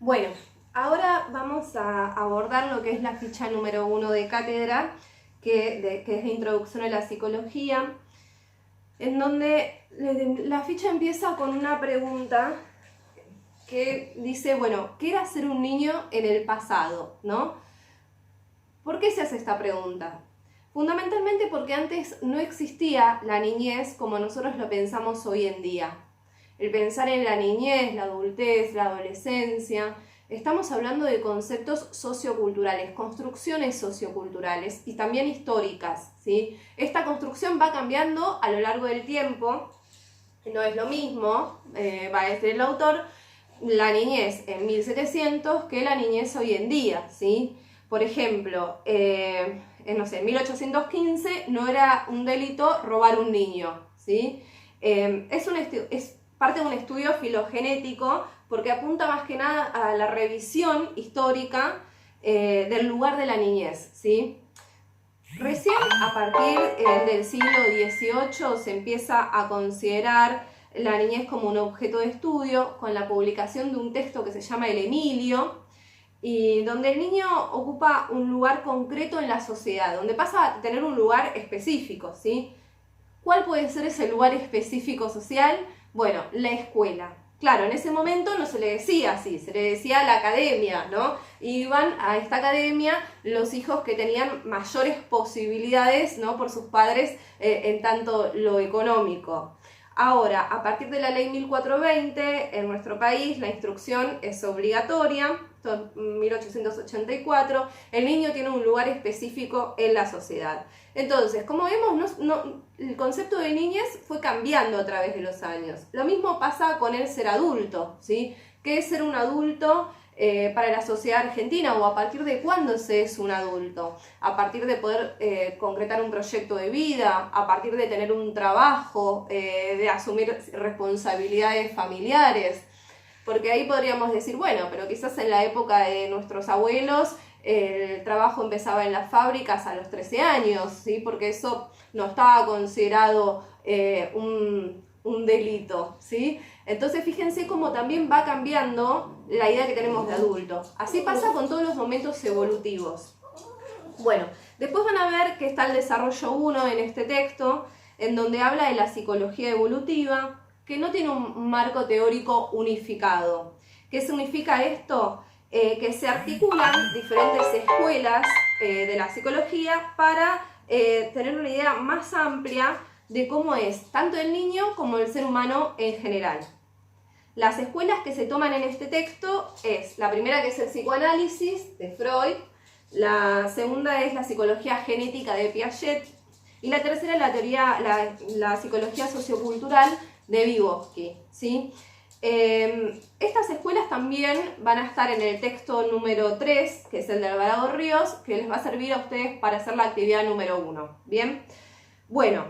Bueno, ahora vamos a abordar lo que es la ficha número 1 de cátedra, que es de Introducción a la Psicología, en donde la ficha empieza con una pregunta que dice, bueno, ¿qué era ser un niño en el pasado? ¿No? ¿Por qué se hace esta pregunta? Fundamentalmente porque antes no existía la niñez como nosotros lo pensamos hoy en día. El pensar en la niñez, la adultez, la adolescencia, estamos hablando de conceptos socioculturales, construcciones socioculturales y también históricas, ¿sí? Esta construcción va cambiando a lo largo del tiempo, no es lo mismo, va a decir el autor, la niñez en 1700 que la niñez hoy en día, ¿sí? Por ejemplo, en 1815 no era un delito robar un niño, ¿sí? Es parte de un estudio filogenético porque apunta más que nada a la revisión histórica del lugar de la niñez, ¿sí? Recién a partir del siglo XVIII se empieza a considerar la niñez como un objeto de estudio con la publicación de un texto que se llama El Emilio, y donde el niño ocupa un lugar concreto en la sociedad, donde pasa a tener un lugar específico, ¿sí? ¿Cuál puede ser ese lugar específico social? Bueno, la escuela. Claro, en ese momento no se le decía así, se le decía la academia, ¿no? Iban a esta academia los hijos que tenían mayores posibilidades, ¿no? Por sus padres en tanto lo económico. Ahora, a partir de la ley 1420, en nuestro país la instrucción es obligatoria, 1884, el niño tiene un lugar específico en la sociedad. Entonces, como vemos, el concepto de niñez fue cambiando a través de los años. Lo mismo pasa con el ser adulto, ¿sí? ¿Qué es ser un adulto para la sociedad argentina o a partir de cuándo se es un adulto? A partir de poder concretar un proyecto de vida, a partir de tener un trabajo, de asumir responsabilidades familiares. Porque ahí podríamos decir, bueno, pero quizás en la época de nuestros abuelos el trabajo empezaba en las fábricas a los 13 años, ¿sí? Porque eso no estaba considerado un delito, ¿sí? Entonces fíjense cómo también va cambiando la idea que tenemos de adulto. Así pasa con todos los momentos evolutivos. Bueno, después van a ver que está el desarrollo 1 en este texto, en donde habla de la psicología evolutiva, que no tiene un marco teórico unificado. ¿Qué significa esto? Que se articulan diferentes escuelas de la psicología para tener una idea más amplia de cómo es tanto el niño como el ser humano en general. Las escuelas que se toman en este texto es la primera, que es el psicoanálisis de Freud, la segunda es la psicología genética de Piaget y la tercera es la psicología sociocultural de Vygotsky, ¿sí? Estas escuelas también van a estar en el texto número 3, que es el de Alvarado Ríos, que les va a servir a ustedes para hacer la actividad número 1. ¿Bien? Bueno,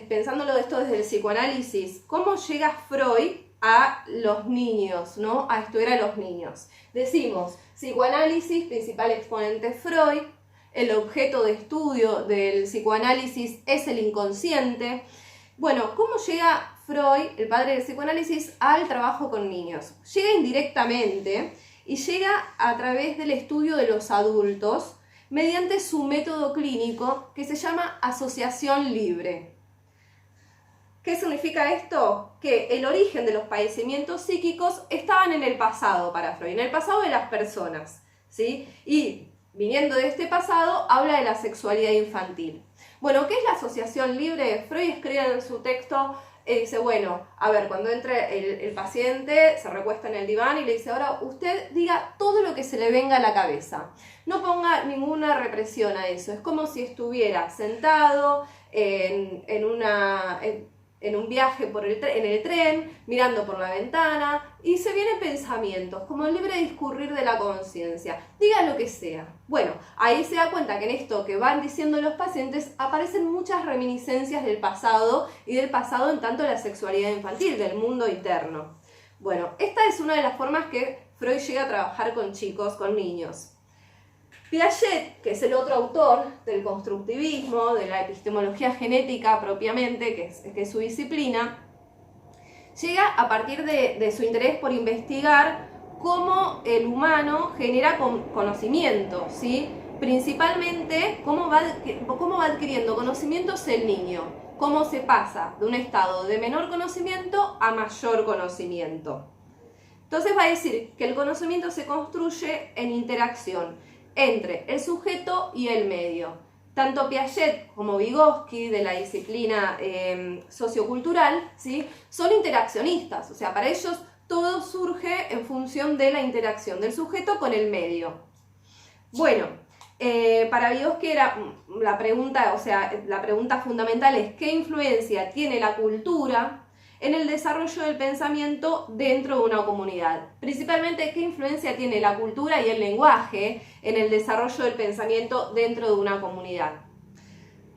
pensándolo de esto desde el psicoanálisis, ¿cómo llega Freud a los niños, ¿no? A estudiar a los niños? Decimos, psicoanálisis, principal exponente Freud, el objeto de estudio del psicoanálisis es el inconsciente. Bueno, ¿cómo llega Freud, el padre del psicoanálisis, al trabajo con niños? Llega indirectamente y llega a través del estudio de los adultos mediante su método clínico que se llama asociación libre. ¿Qué significa esto? Que el origen de los padecimientos psíquicos estaban en el pasado para Freud, en el pasado de las personas, ¿sí? Y viniendo de este pasado, habla de la sexualidad infantil. Bueno, ¿qué es la asociación libre? Freud escribe en su texto, dice, bueno, a ver, cuando entre el paciente, se recuesta en el diván y le dice, ahora usted diga todo lo que se le venga a la cabeza. No ponga ninguna represión a eso. Es como si estuviera sentado en un viaje en el tren, mirando por la ventana, y se vienen pensamientos, como el libre discurrir de la conciencia. Diga lo que sea. Bueno, ahí se da cuenta que en esto que van diciendo los pacientes aparecen muchas reminiscencias del pasado, y del pasado en tanto la sexualidad infantil, del mundo interno. Bueno, esta es una de las formas que Freud llega a trabajar con chicos, con niños. Piaget, que es el otro autor del constructivismo, de la epistemología genética propiamente, que es su disciplina, Llega a partir de su interés por investigar cómo el humano genera conocimiento, ¿sí? Principalmente cómo va adquiriendo conocimientos el niño, cómo se pasa de un estado de menor conocimiento a mayor conocimiento. Entonces va a decir que el conocimiento se construye en interacción entre el sujeto y el medio. Tanto Piaget como Vygotsky, de la disciplina sociocultural, ¿sí? Son interaccionistas, o sea, para ellos todo surge en función de la interacción del sujeto con el medio. Bueno, para Vygotsky era la pregunta, o sea, la pregunta fundamental es ¿qué influencia tiene la cultura en el desarrollo del pensamiento dentro de una comunidad? Principalmente, ¿qué influencia tiene la cultura y el lenguaje en el desarrollo del pensamiento dentro de una comunidad?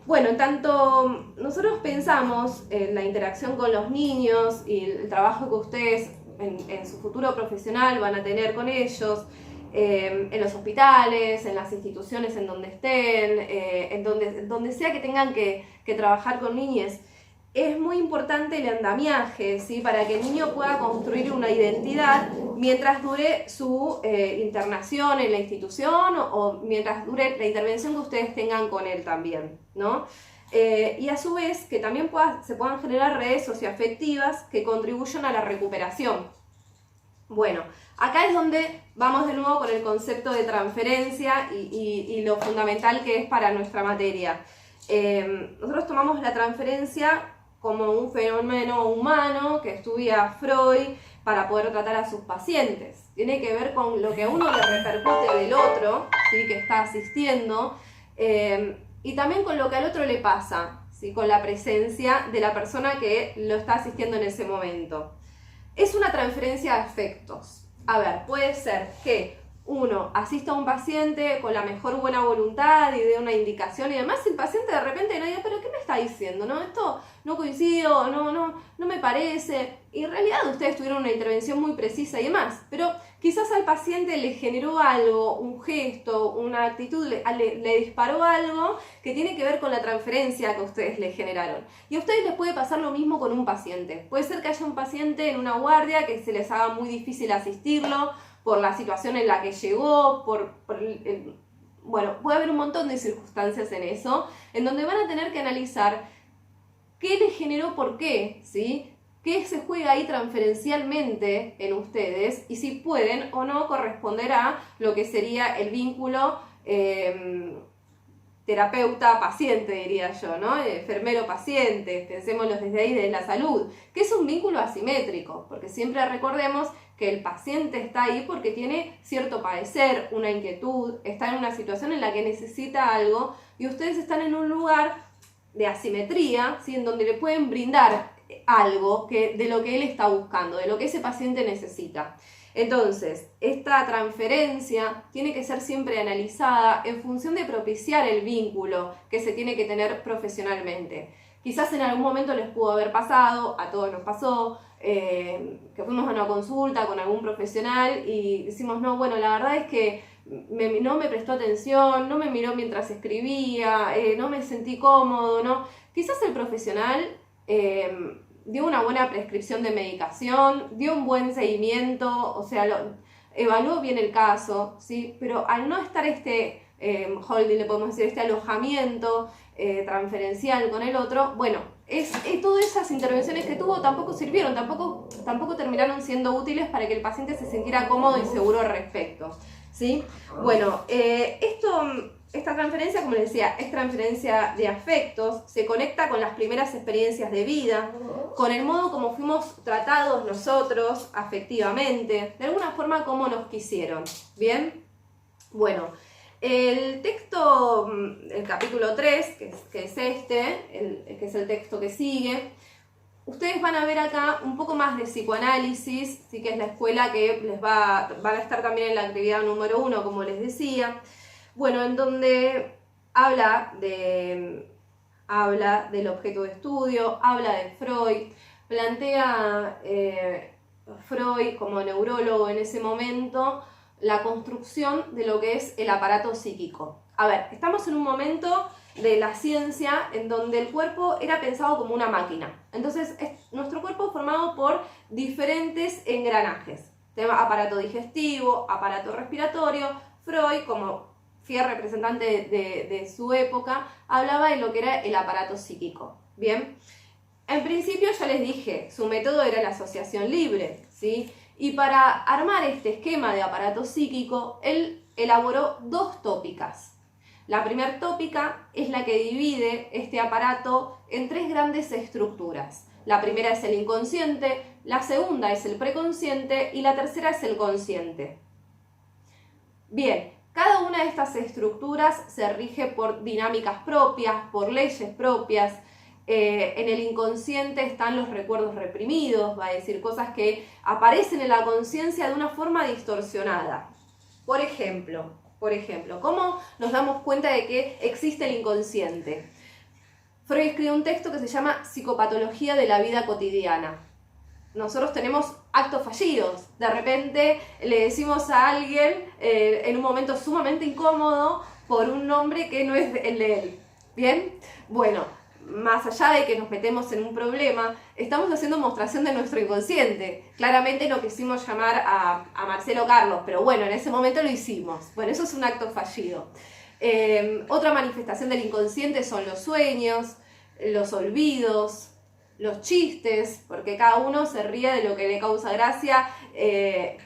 Bueno, tanto nosotros pensamos en la interacción con los niños y el trabajo que ustedes en su futuro profesional van a tener con ellos, en los hospitales, en las instituciones en donde estén, en donde sea que tengan que trabajar con niños. Es muy importante el andamiaje, ¿sí? Para que el niño pueda construir una identidad mientras dure su internación en la institución o mientras dure la intervención que ustedes tengan con él también, ¿no? Y a su vez que también se puedan generar redes socioafectivas que contribuyan a la recuperación. Bueno, acá es donde vamos de nuevo con el concepto de transferencia y lo fundamental que es para nuestra materia. Nosotros tomamos la transferencia como un fenómeno humano que estudia Freud para poder tratar a sus pacientes. Tiene que ver con lo que a uno le repercute del otro, ¿sí? Que está asistiendo, y también con lo que al otro le pasa, ¿sí? Con la presencia de la persona que lo está asistiendo en ese momento. Es una transferencia de afectos. A ver, puede ser que uno asista a un paciente con la mejor buena voluntad y dé una indicación y demás, el paciente de repente no diga, pero ¿qué me está diciendo? ¿No? Esto no coincido, no me parece. Y en realidad ustedes tuvieron una intervención muy precisa y demás, pero quizás al paciente le generó algo, un gesto, una actitud, le disparó algo que tiene que ver con la transferencia que ustedes le generaron. Y a ustedes les puede pasar lo mismo con un paciente. Puede ser que haya un paciente en una guardia que se les haga muy difícil asistirlo, por la situación en la que llegó, bueno, puede haber un montón de circunstancias en eso, en donde van a tener que analizar qué les generó por qué, ¿sí? Qué se juega ahí transferencialmente en ustedes y si pueden o no corresponder a lo que sería el vínculo terapeuta-paciente, diría yo, ¿no? Enfermero-paciente, pensémoslo desde ahí, desde la salud, que es un vínculo asimétrico, porque siempre recordemos que el paciente está ahí porque tiene cierto padecer, una inquietud, está en una situación en la que necesita algo y ustedes están en un lugar de asimetría, ¿sí? En donde le pueden brindar algo de lo que él está buscando, de lo que ese paciente necesita. Entonces, esta transferencia tiene que ser siempre analizada en función de propiciar el vínculo que se tiene que tener profesionalmente. Quizás en algún momento les pudo haber pasado, a todos nos pasó, que fuimos a una consulta con algún profesional y decimos, no, bueno, la verdad es que no me prestó atención, no me miró mientras escribía, no me sentí cómodo, ¿no? Quizás el profesional dio una buena prescripción de medicación, dio un buen seguimiento, o sea, evaluó bien el caso, ¿sí? Pero al no estar holding, le podemos decir, este alojamiento transferencial con el otro, bueno, todas esas intervenciones que tuvo tampoco sirvieron, tampoco terminaron siendo útiles para que el paciente se sintiera cómodo y seguro al respecto, ¿sí? Bueno, esta transferencia, como les decía, es transferencia de afectos, se conecta con las primeras experiencias de vida, con el modo como fuimos tratados nosotros afectivamente, de alguna forma como nos quisieron, ¿bien? Bueno, el texto, el capítulo 3, que es que es el texto que sigue, ustedes van a ver acá un poco más de psicoanálisis, ¿sí? Que es la escuela que van a estar también en la actividad número 1, como les decía. Bueno, en donde habla del objeto de estudio, habla de Freud, plantea Freud como neurólogo en ese momento la construcción de lo que es el aparato psíquico. A ver, estamos en un momento de la ciencia en donde el cuerpo era pensado como una máquina. Entonces, nuestro cuerpo es formado por diferentes engranajes. Tema aparato digestivo, aparato respiratorio. Freud, como fiel representante de su época, hablaba de lo que era el aparato psíquico. Bien, en principio ya les dije, su método era la asociación libre, ¿sí? Y para armar este esquema de aparato psíquico, él elaboró 2 tópicas. La primera tópica es la que divide este aparato en 3 grandes estructuras. La primera es el inconsciente, la segunda es el preconsciente y la tercera es el consciente. Bien, cada una de estas estructuras se rige por dinámicas propias, por leyes propias. En el inconsciente están los recuerdos reprimidos, va a decir cosas que aparecen en la conciencia de una forma distorsionada. Por ejemplo, ¿cómo nos damos cuenta de que existe el inconsciente? Freud escribe un texto que se llama Psicopatología de la vida cotidiana. Nosotros tenemos actos fallidos. De repente le decimos a alguien en un momento sumamente incómodo por un nombre que no es el de él. ¿Bien? Bueno, más allá de que nos metemos en un problema, estamos haciendo mostración de nuestro inconsciente. Claramente no quisimos llamar a Marcelo Carlos, pero bueno, en ese momento lo hicimos. Bueno, eso es un acto fallido. Otra manifestación del inconsciente son los sueños, los olvidos, los chistes, porque cada uno se ríe de lo que le causa gracia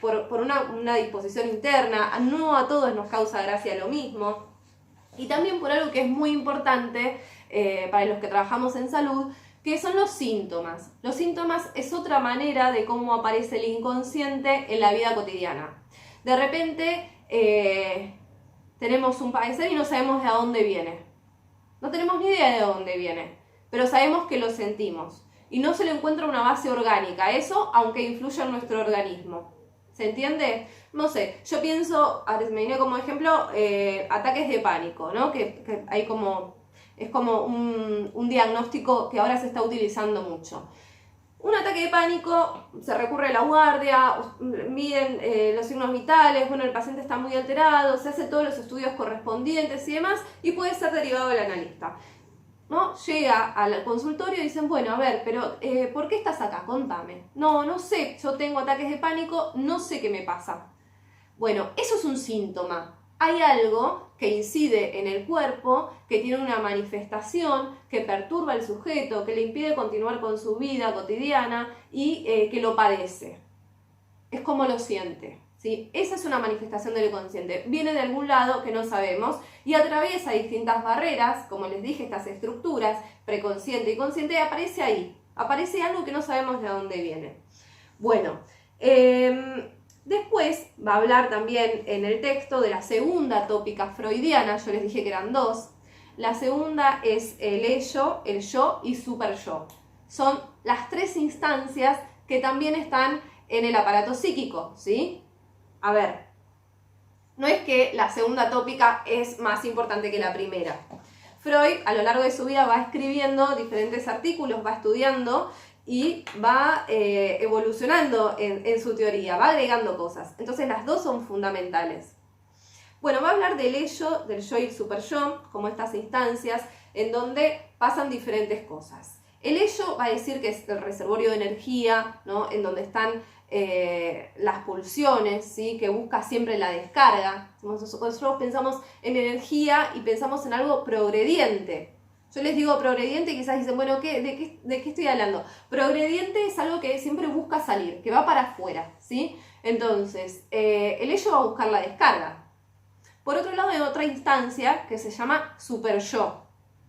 por una disposición interna. No a todos nos causa gracia lo mismo. Y también por algo que es muy importante para los que trabajamos en salud, que son los síntomas. Los síntomas es otra manera de cómo aparece el inconsciente en la vida cotidiana. De repente tenemos un padecer y no sabemos de dónde viene. No tenemos ni idea de dónde viene, pero sabemos que lo sentimos. Y no se le encuentra una base orgánica, eso aunque influya en nuestro organismo. ¿Se entiende? No sé, yo pienso, me viene como ejemplo, ataques de pánico, ¿no? Que hay es como un diagnóstico que ahora se está utilizando mucho. Un ataque de pánico, se recurre a la guardia, miden los signos vitales, bueno, el paciente está muy alterado, se hacen todos los estudios correspondientes y demás, y puede ser derivado del analista, ¿no? Llega al consultorio y dicen, bueno, a ver, pero ¿por qué estás acá? Contame. No sé, yo tengo ataques de pánico, no sé qué me pasa. Bueno, eso es un síntoma. Hay algo que incide en el cuerpo, que tiene una manifestación, que perturba al sujeto, que le impide continuar con su vida cotidiana y que lo padece. Es como lo siente, ¿sí? Esa es una manifestación del inconsciente. Viene de algún lado que no sabemos y atraviesa distintas barreras, como les dije, estas estructuras, preconsciente y consciente, y aparece ahí. Aparece algo que no sabemos de dónde viene. Bueno, después va a hablar también en el texto de la segunda tópica freudiana, yo les dije que eran 2. La segunda es el ello, el yo y superyo. Son las 3 instancias que también están en el aparato psíquico, ¿sí? A ver, no es que la segunda tópica es más importante que la primera. Freud a lo largo de su vida va escribiendo diferentes artículos, va estudiando y va evolucionando en su teoría, va agregando cosas. Entonces las 2 son fundamentales. Bueno, va a hablar del ello, del yo y el superyo, como estas instancias en donde pasan diferentes cosas. El ello va a decir que es el reservorio de energía, ¿no? En donde están las pulsiones, ¿sí? Que busca siempre la descarga. Nosotros pensamos en energía y pensamos en algo progrediente. Yo les digo progrediente y quizás dicen, bueno, ¿de qué estoy hablando? Progrediente es algo que siempre busca salir, que va para afuera, ¿sí? Entonces, el ello va a buscar la descarga. Por otro lado, hay otra instancia que se llama superyo,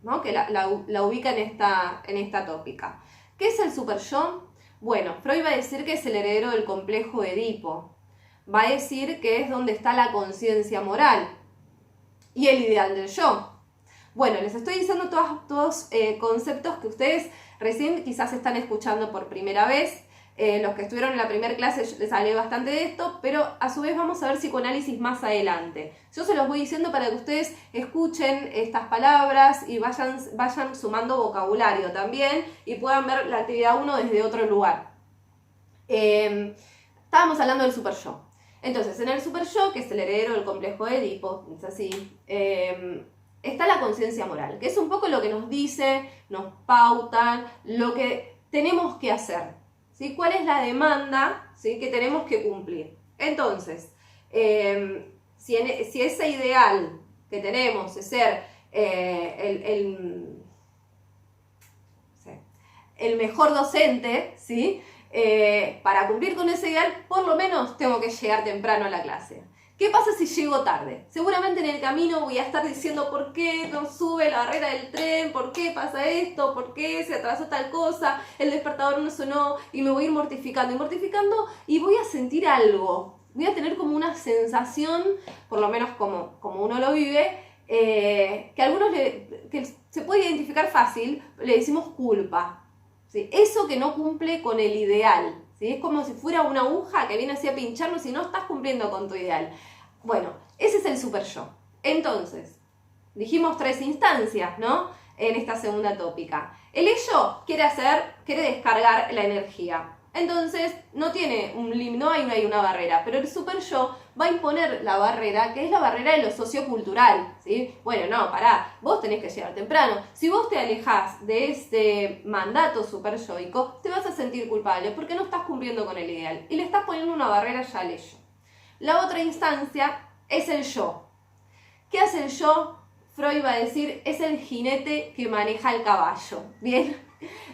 ¿no? Que la ubica en esta tópica. ¿Qué es el superyo? Bueno, Freud va a decir que es el heredero del complejo de Edipo. Va a decir que es donde está la conciencia moral y el ideal del yo. Bueno, les estoy diciendo todos conceptos que ustedes recién quizás están escuchando por primera vez. Los que estuvieron en la primera clase les hablé bastante de esto, pero a su vez vamos a ver psicoanálisis más adelante. Yo se los voy diciendo para que ustedes escuchen estas palabras y vayan sumando vocabulario también y puedan ver la actividad 1 desde otro lugar. Estábamos hablando del superyo. Entonces, en el superyo, que es el heredero del complejo de Edipo, es así, está la conciencia moral, que es un poco lo que nos dice, nos pautan, lo que tenemos que hacer, ¿sí? ¿Cuál es la demanda, ¿sí?, que tenemos que cumplir? Entonces, si ese ideal que tenemos es ser el mejor docente, ¿sí?, para cumplir con ese ideal, por lo menos tengo que llegar temprano a la clase. ¿Qué pasa si llego tarde? Seguramente en el camino voy a estar diciendo por qué no sube la barrera del tren, por qué pasa esto, por qué se atrasó tal cosa, el despertador no sonó, y me voy a ir mortificando y voy a sentir algo. Voy a tener como una sensación, por lo menos como uno lo vive, que a algunos que se puede identificar fácil, le decimos culpa, ¿sí? Eso que no cumple con el ideal, ¿sí? Es como si fuera una aguja que viene así a pincharnos y no estás cumpliendo con tu ideal. Bueno, ese es el super yo. Entonces, dijimos 3 instancias, ¿no?, en esta segunda tópica. El ello quiere descargar la energía. Entonces, no hay una barrera, pero el super yo va a imponer la barrera, que es la barrera de lo sociocultural, ¿sí? Bueno, no, pará, vos tenés que llegar temprano. Si vos te alejás de este mandato super yoico, te vas a sentir culpable porque no estás cumpliendo con el ideal y le estás poniendo una barrera ya al ello. La otra instancia es el yo. ¿Qué hace el yo? Freud va a decir, es el jinete que maneja el caballo. Bien,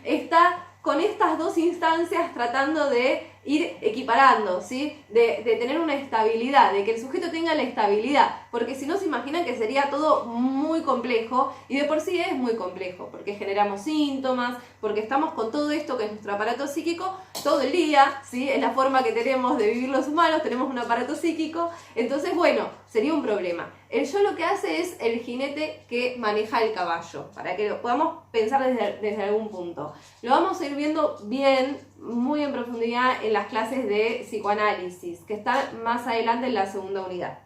está con estas 2 instancias tratando de ir equiparando, ¿sí? De tener una estabilidad, de que el sujeto tenga la estabilidad, porque si no se imaginan que sería todo muy complejo, y de por sí es muy complejo, porque generamos síntomas, porque estamos con todo esto que es nuestro aparato psíquico todo el día, ¿sí? Es la forma que tenemos de vivir los humanos, tenemos un aparato psíquico, entonces bueno, sería un problema. El yo lo que hace es el jinete que maneja el caballo, para que lo podamos pensar desde algún punto. Lo vamos a ir viendo bien, muy en profundidad en las clases de psicoanálisis, que están más adelante en la segunda unidad.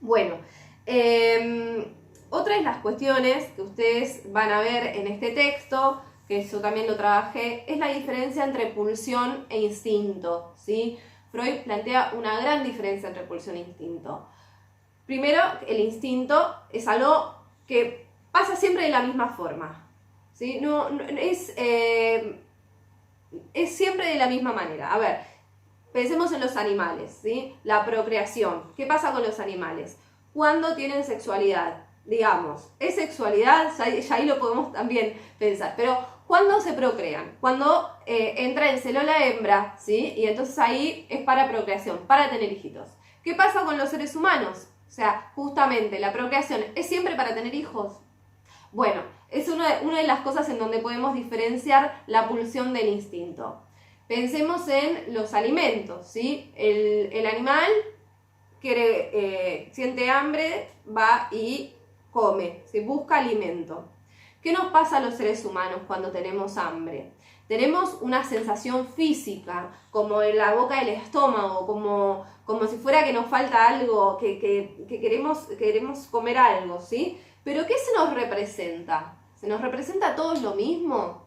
Bueno, otra de las cuestiones que ustedes van a ver en este texto, que yo también lo trabajé, es la diferencia entre pulsión e instinto, ¿sí? Freud plantea una gran diferencia entre pulsión e instinto. Primero, el instinto es algo que pasa siempre de la misma forma, ¿sí? Es siempre de la misma manera. A ver, pensemos en los animales, ¿sí? La procreación. ¿Qué pasa con los animales? Cuando tienen sexualidad, digamos, ¿es sexualidad? Ya ahí lo podemos también pensar. Pero, ¿cuándo se procrean? Cuando entra en celo la hembra, ¿sí? Y entonces ahí es para procreación, para tener hijitos. ¿Qué pasa con los seres humanos? O sea, justamente, la procreación es siempre para tener hijos. Bueno, es una de las cosas en donde podemos diferenciar la pulsión del instinto. Pensemos en los alimentos, ¿sí? El animal siente hambre, va y come, ¿sí? Busca alimento. ¿Qué nos pasa a los seres humanos cuando tenemos hambre? Tenemos una sensación física, como en la boca del estómago, como si fuera que nos falta algo, que queremos comer algo, ¿sí? Pero ¿qué se nos representa? ¿Se nos representa a todos lo mismo?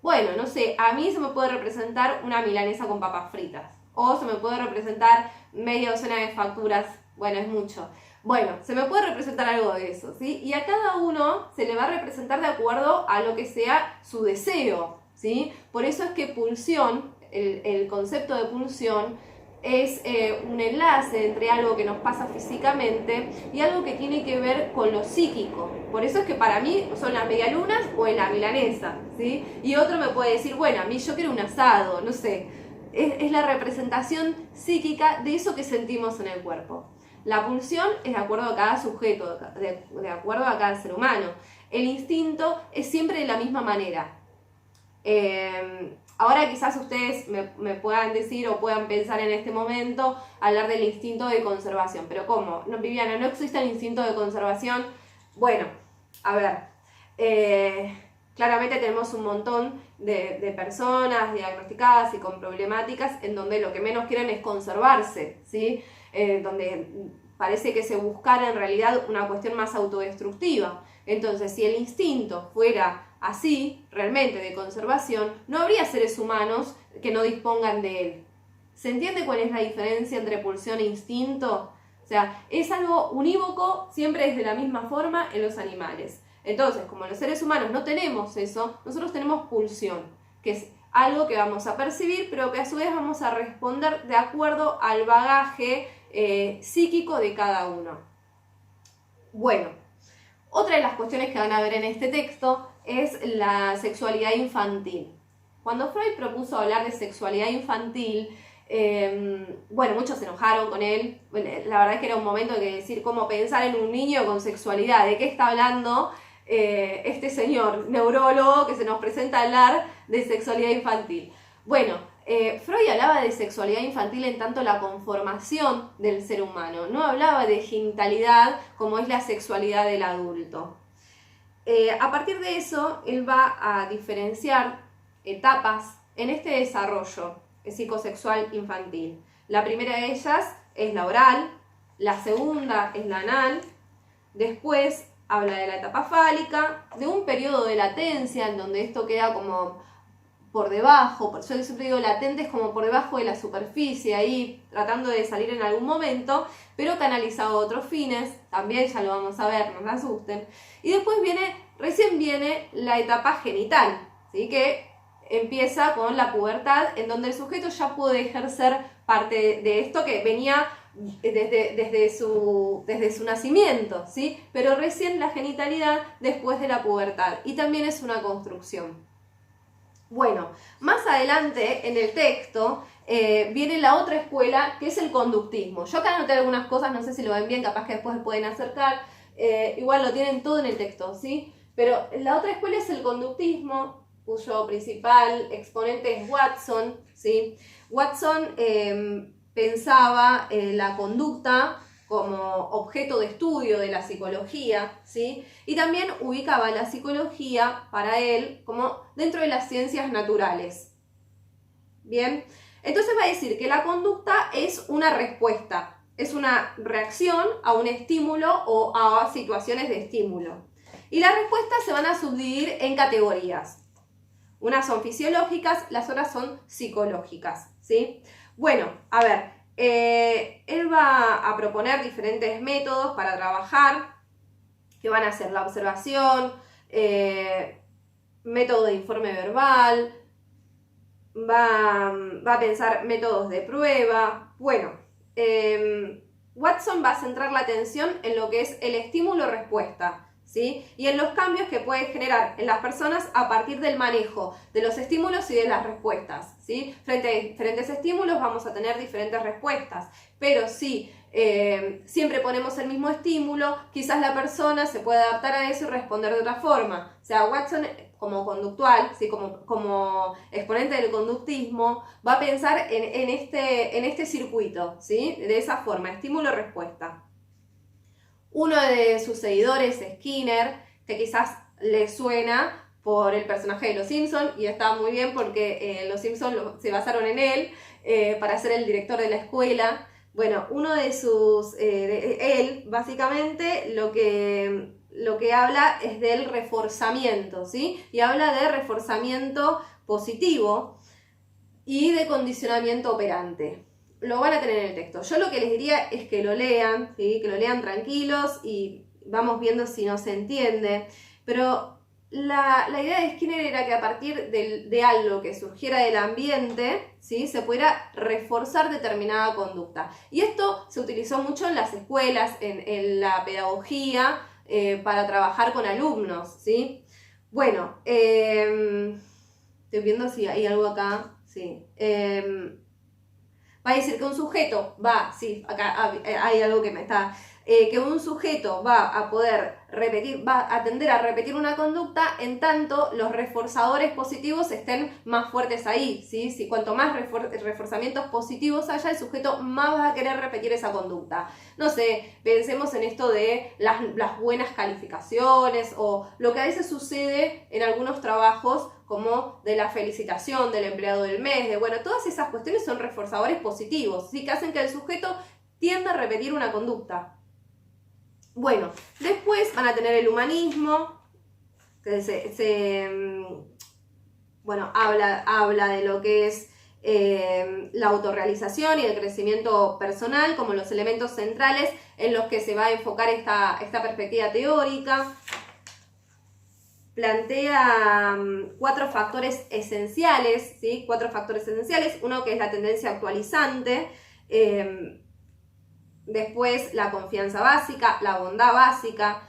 Bueno, no sé, a mí se me puede representar una milanesa con papas fritas. O se me puede representar media docena de facturas. Bueno, es mucho. Bueno, se me puede representar algo de eso, ¿sí? Y a cada uno se le va a representar de acuerdo a lo que sea su deseo, ¿sí? Por eso es que pulsión, el concepto de pulsión, es un enlace entre algo que nos pasa físicamente y algo que tiene que ver con lo psíquico. Por eso es que para mí son las medialunas o en la milanesa, ¿sí? Y otro me puede decir, bueno, a mí yo quiero un asado, no sé. Es la representación psíquica de eso que sentimos en el cuerpo. La pulsión es de acuerdo a cada sujeto, de acuerdo a cada ser humano. El instinto es siempre de la misma manera. Ahora quizás ustedes me puedan decir o puedan pensar en este momento, hablar del instinto de conservación. Pero ¿cómo? No, Viviana, ¿no existe el instinto de conservación? Bueno, a ver, claramente tenemos un montón de personas diagnosticadas y con problemáticas en donde lo que menos quieren es conservarse, ¿sí? Donde parece que se buscara en realidad una cuestión más autodestructiva. Entonces, si el instinto fuera así, realmente de conservación, no habría seres humanos que no dispongan de él. ¿Se entiende cuál es la diferencia entre pulsión e instinto? O sea, es algo unívoco, siempre es de la misma forma en los animales. Entonces, como los seres humanos no tenemos eso, nosotros tenemos pulsión, que es algo que vamos a percibir, pero que a su vez vamos a responder de acuerdo al bagaje psíquico de cada uno. Bueno, otra de las cuestiones que van a ver en este texto es la sexualidad infantil. Cuando Freud propuso hablar de sexualidad infantil, bueno, muchos se enojaron con él. La verdad es que era un momento de decir cómo pensar en un niño con sexualidad, de qué está hablando este señor neurólogo que se nos presenta a hablar de sexualidad infantil. Bueno, Freud hablaba de sexualidad infantil en tanto la conformación del ser humano, no hablaba de genitalidad como es la sexualidad del adulto. A partir de eso, él va a diferenciar etapas en este desarrollo psicosexual infantil. La primera de ellas es la oral, la segunda es la anal, después habla de la etapa fálica, de un periodo de latencia en donde esto queda como por debajo, por eso siempre digo latente, es como por debajo de la superficie, ahí tratando de salir en algún momento, pero canalizado a otros fines, también ya lo vamos a ver, no se asusten. Y después recién viene la etapa genital, ¿sí? Que empieza con la pubertad, en donde el sujeto ya puede ejercer parte de esto que venía desde su nacimiento, ¿sí? Pero recién la genitalidad después de la pubertad, y también es una construcción. Bueno, más adelante en el texto viene la otra escuela, que es el conductismo. Yo acá anoté algunas cosas, no sé si lo ven bien, capaz que después se pueden acercar, igual lo tienen todo en el texto, ¿sí? Pero la otra escuela es el conductismo, cuyo principal exponente es Watson, ¿sí? Watson pensaba la conducta como objeto de estudio de la psicología, ¿sí? Y también ubicaba la psicología para él como dentro de las ciencias naturales. Bien, entonces va a decir que la conducta es una respuesta, es una reacción a un estímulo o a situaciones de estímulo. Y las respuestas se van a subdividir en categorías. Unas son fisiológicas, las otras son psicológicas, ¿sí? Bueno, a ver, él va a proponer diferentes métodos para trabajar, que van a ser la observación, método de informe verbal, va a pensar métodos de prueba. Bueno, Watson va a centrar la atención en lo que es el estímulo-respuesta, ¿sí? Y en los cambios que puede generar en las personas a partir del manejo de los estímulos y de las respuestas, ¿sí? Frente a diferentes estímulos vamos a tener diferentes respuestas, pero si siempre ponemos el mismo estímulo, quizás la persona se puede adaptar a eso y responder de otra forma. O sea, Watson como conductual, ¿sí? como exponente del conductismo, va a pensar en este circuito, ¿sí? De esa forma, estímulo-respuesta. Uno de sus seguidores, Skinner, que quizás le suena por el personaje de Los Simpson, y está muy bien porque Los Simpson se basaron en él para ser el director de la escuela. Bueno, uno de él básicamente lo que habla es del reforzamiento, ¿sí? Y habla de reforzamiento positivo y de condicionamiento operante. Lo van a tener en el texto. Yo lo que les diría es que lo lean, ¿sí? Que lo lean tranquilos y vamos viendo si no se entiende. Pero la idea de Skinner era que a partir de algo que surgiera del ambiente, ¿sí? Se pudiera reforzar determinada conducta. Y esto se utilizó mucho en las escuelas, en la pedagogía, para trabajar con alumnos, ¿sí? Bueno, estoy viendo si hay algo acá. Sí. Va a decir que un sujeto sí, acá hay algo que me está, que un sujeto va a poder repetir, va a tender a repetir una conducta en tanto los reforzadores positivos estén más fuertes ahí, ¿sí? Si cuanto más reforzamientos positivos haya, el sujeto más va a querer repetir esa conducta. No sé, pensemos en esto de las buenas calificaciones o lo que a veces sucede en algunos trabajos como de la felicitación del empleado del mes, todas esas cuestiones son reforzadores positivos, ¿sí? Que hacen que el sujeto tienda a repetir una conducta. Bueno, después van a tener el humanismo, que habla de lo que es la autorrealización y el crecimiento personal como los elementos centrales en los que se va a enfocar esta perspectiva teórica. Plantea 4 factores esenciales, ¿sí? 4 factores esenciales, uno que es la tendencia actualizante, después la confianza básica, la bondad básica.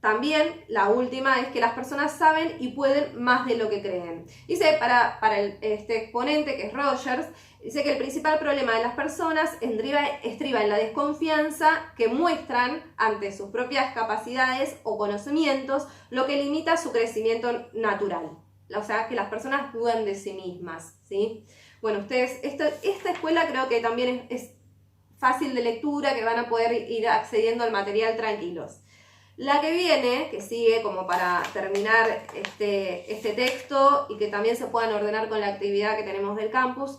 También la última es que las personas saben y pueden más de lo que creen. Dice para este exponente, que es Rogers, dice que el principal problema de las personas estriba en la desconfianza que muestran ante sus propias capacidades o conocimientos, lo que limita su crecimiento natural. O sea, que las personas dudan de sí mismas, ¿sí? Bueno, ustedes, esta escuela creo que también es fácil de lectura, que van a poder ir accediendo al material tranquilos. La que viene, que sigue como para terminar este texto y que también se puedan ordenar con la actividad que tenemos del campus,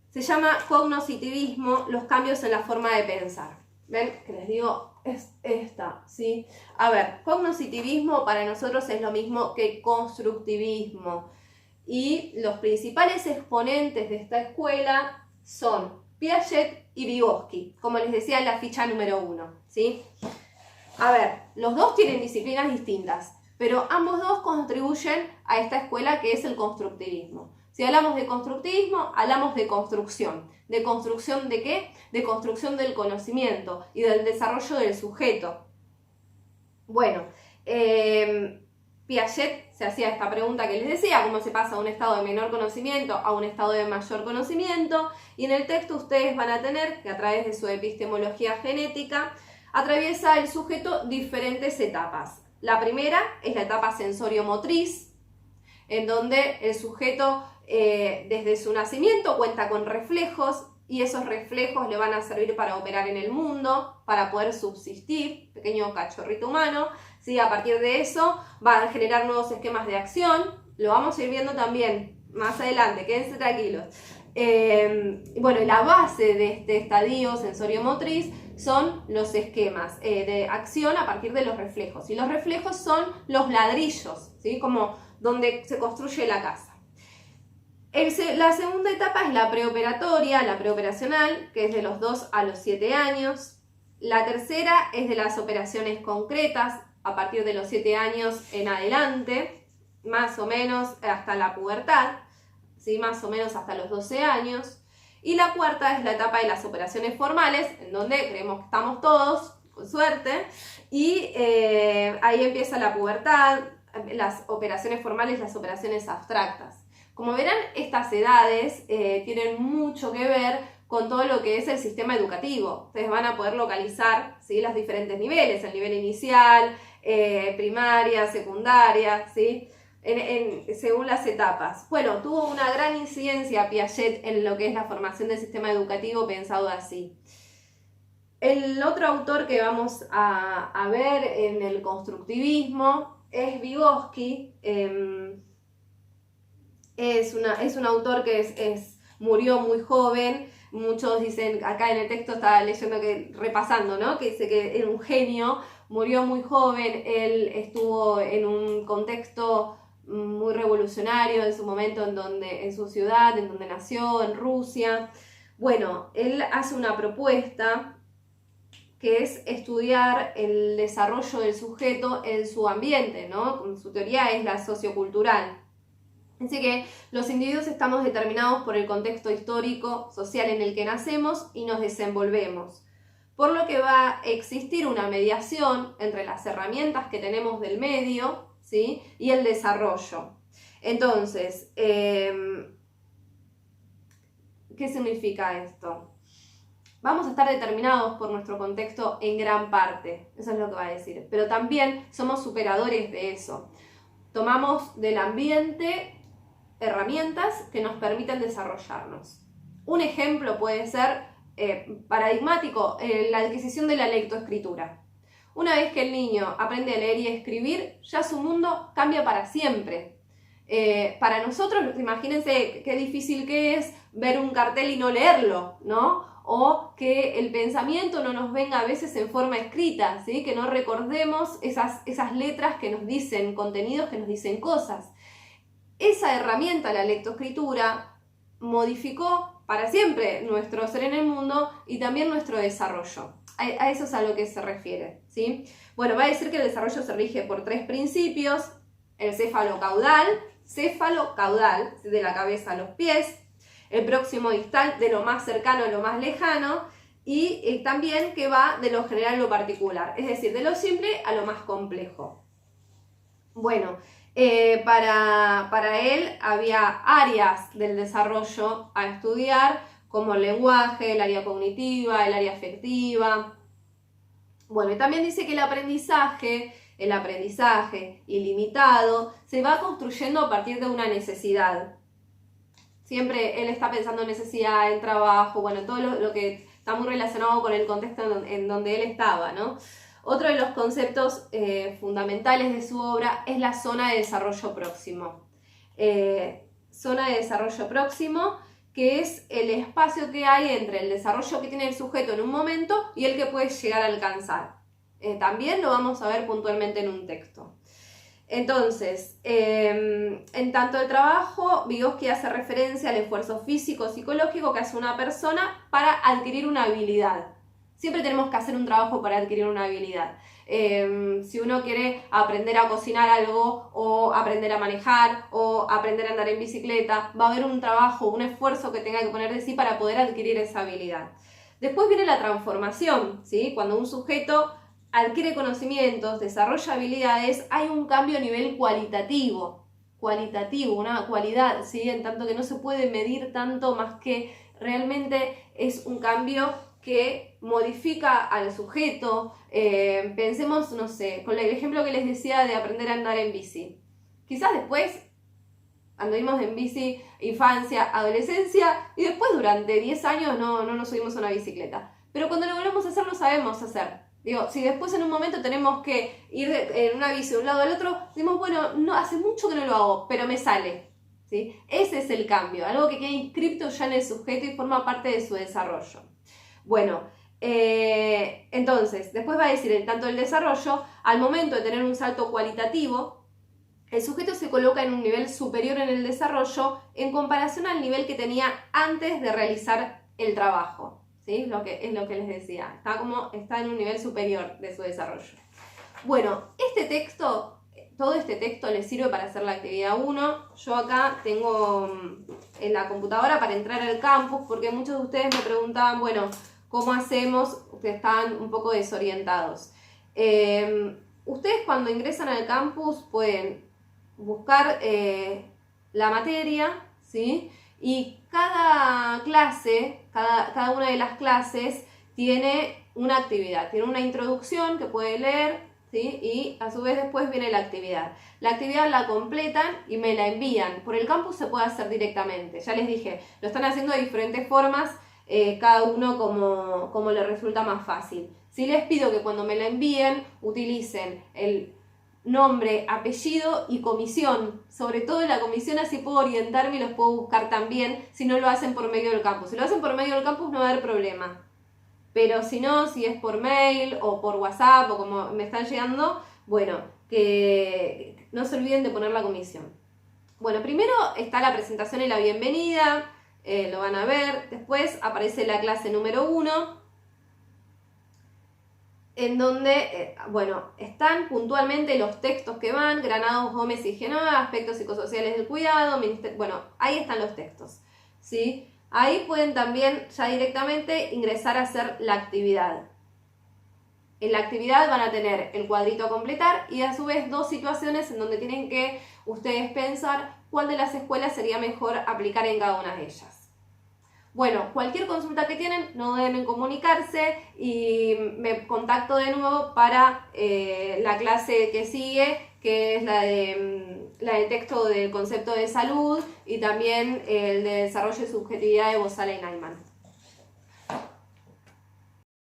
se llama Cognoscitivismo, los cambios en la forma de pensar. ¿Ven? Que les digo, es esta, ¿sí? A ver, cognoscitivismo para nosotros es lo mismo que constructivismo. Y los principales exponentes de esta escuela son Piaget y Vygotsky, como les decía en la ficha número 1, ¿sí? A ver, los dos tienen disciplinas distintas, pero ambos dos contribuyen a esta escuela que es el constructivismo. Si hablamos de constructivismo, hablamos de construcción. ¿De construcción de qué? De construcción del conocimiento y del desarrollo del sujeto. Bueno, Piaget se hacía esta pregunta que les decía, cómo se pasa de un estado de menor conocimiento a un estado de mayor conocimiento, y en el texto ustedes van a tener que a través de su epistemología genética atraviesa el sujeto diferentes etapas. La primera es la etapa sensorio-motriz, en donde el sujeto desde su nacimiento cuenta con reflejos y esos reflejos le van a servir para operar en el mundo, para poder subsistir, pequeño cachorrito humano, ¿sí? A partir de eso van a generar nuevos esquemas de acción, lo vamos a ir viendo también más adelante, quédense tranquilos. Bueno, la base de este estadio sensorio-motriz son los esquemas de acción a partir de los reflejos. Y los reflejos son los ladrillos, ¿sí? Como donde se construye la casa. La segunda etapa es la preoperatoria, la preoperacional, que es de los 2 a los 7 años. La tercera es de las operaciones concretas, a partir de los 7 años en adelante, más o menos hasta la pubertad, ¿sí? Más o menos hasta los 12 años. Y la cuarta es la etapa de las operaciones formales, en donde creemos que estamos todos, con suerte, y ahí empieza la pubertad, las operaciones formales, las operaciones abstractas. Como verán, estas edades tienen mucho que ver con todo lo que es el sistema educativo. Ustedes van a poder localizar, ¿sí? Los diferentes niveles, el nivel inicial, primaria, secundaria, ¿sí? Según las etapas. Bueno, tuvo una gran incidencia Piaget en lo que es la formación del sistema educativo pensado así. El otro autor que vamos a ver en el constructivismo es Vygotsky. Es un autor que murió muy joven. Muchos dicen, acá en el texto estaba leyendo, repasando, ¿no? Que dice que era un genio, murió muy joven. Él estuvo en un contexto muy revolucionario en su momento, en su ciudad, en donde nació, en Rusia. Bueno, él hace una propuesta que es estudiar el desarrollo del sujeto en su ambiente, ¿no? Su teoría es la sociocultural. Así que los individuos estamos determinados por el contexto histórico, social en el que nacemos y nos desenvolvemos. Por lo que va a existir una mediación entre las herramientas que tenemos del medio, ¿sí? Y el desarrollo. Entonces, ¿qué significa esto? Vamos a estar determinados por nuestro contexto en gran parte, eso es lo que va a decir, pero también somos superadores de eso. Tomamos del ambiente herramientas que nos permiten desarrollarnos. Un ejemplo puede ser paradigmático, la adquisición de la lectoescritura. Una vez que el niño aprende a leer y escribir, ya su mundo cambia para siempre. Para nosotros, imagínense qué difícil que es ver un cartel y no leerlo, ¿no? O que el pensamiento no nos venga a veces en forma escrita, ¿sí? Que no recordemos esas letras que nos dicen contenidos, que nos dicen cosas. Esa herramienta, la lectoescritura, modificó para siempre nuestro ser en el mundo y también nuestro desarrollo. A eso es a lo que se refiere, ¿sí? Bueno, va a decir que el desarrollo se rige por 3 principios: el céfalo-caudal, de la cabeza a los pies; el próximo distal, de lo más cercano a lo más lejano; y también que va de lo general a lo particular, es decir, de lo simple a lo más complejo. Bueno, para él había áreas del desarrollo a estudiar, como el lenguaje, el área cognitiva, el área afectiva. Bueno, y también dice que el aprendizaje ilimitado se va construyendo a partir de una necesidad. Siempre él está pensando en necesidad, en trabajo, bueno, todo lo que está muy relacionado con el contexto en donde él estaba, ¿no? Otro de los conceptos fundamentales de su obra es la zona de desarrollo próximo. Zona de desarrollo próximo, que es el espacio que hay entre el desarrollo que tiene el sujeto en un momento y el que puede llegar a alcanzar. También lo vamos a ver puntualmente en un texto. Entonces, en tanto el trabajo, Vygotsky hace referencia al esfuerzo físico-psicológico que hace una persona para adquirir una habilidad. Siempre tenemos que hacer un trabajo para adquirir una habilidad. Si uno quiere aprender a cocinar algo, o aprender a manejar, o aprender a andar en bicicleta, va a haber un trabajo, un esfuerzo que tenga que poner de sí para poder adquirir esa habilidad. Después viene la transformación, ¿sí? Cuando un sujeto adquiere conocimientos, desarrolla habilidades, hay un cambio a nivel cualitativo, una cualidad, ¿sí? En tanto que no se puede medir tanto, más que realmente es un cambio que modifica al sujeto. Pensemos, no sé, con el ejemplo que les decía de aprender a andar en bici. Quizás después anduvimos en bici infancia, adolescencia, y después durante 10 años no nos subimos a una bicicleta. Pero cuando lo volvemos a hacer, lo sabemos hacer. Digo, si después en un momento tenemos que ir en una bici de un lado al otro, decimos, bueno, no, hace mucho que no lo hago, pero me sale, ¿sí? Ese es el cambio, algo que queda inscripto ya en el sujeto y forma parte de su desarrollo. Bueno, entonces, después va a decir, en tanto el desarrollo, al momento de tener un salto cualitativo, el sujeto se coloca en un nivel superior en el desarrollo en comparación al nivel que tenía antes de realizar el trabajo. ¿Sí? Es lo que les decía, está en un nivel superior de su desarrollo. Bueno, todo este texto les sirve para hacer la actividad 1. Yo acá tengo en la computadora para entrar al campus, porque muchos de ustedes me preguntaban, bueno, ¿cómo hacemos? Ustedes estaban un poco desorientados. Ustedes cuando ingresan al campus pueden buscar la materia, ¿sí? Y cada clase, cada una de las clases tiene una actividad, tiene una introducción que puede leer, ¿sí? Y a su vez después viene la actividad. La actividad la completan y me la envían. Por el campus se puede hacer directamente, ya les dije, lo están haciendo de diferentes formas, cada uno como le resulta más fácil. Sí les pido que cuando me la envíen utilicen el nombre, apellido y comisión, sobre todo en la comisión, así puedo orientarme y los puedo buscar también si no lo hacen por medio del campus. Si lo hacen por medio del campus no va a haber problema, pero si no, si es por mail o por WhatsApp o como me están llegando, bueno, que no se olviden de poner la comisión. Bueno, primero está la presentación y la bienvenida, lo van a ver. Después aparece la clase número 1, en donde, están puntualmente los textos que van: Granados, Gómez y Genoa, aspectos psicosociales del cuidado, ahí están los textos, ¿sí? Ahí pueden también ya directamente ingresar a hacer la actividad. En la actividad van a tener el cuadrito a completar y a su vez 2 situaciones en donde tienen que ustedes pensar cuál de las escuelas sería mejor aplicar en cada una de ellas. Bueno, cualquier consulta que tienen, no deben en comunicarse y me contacto de nuevo para la clase que sigue, que es la del texto del concepto de salud y también el de desarrollo y subjetividad de Bozala y Naiman.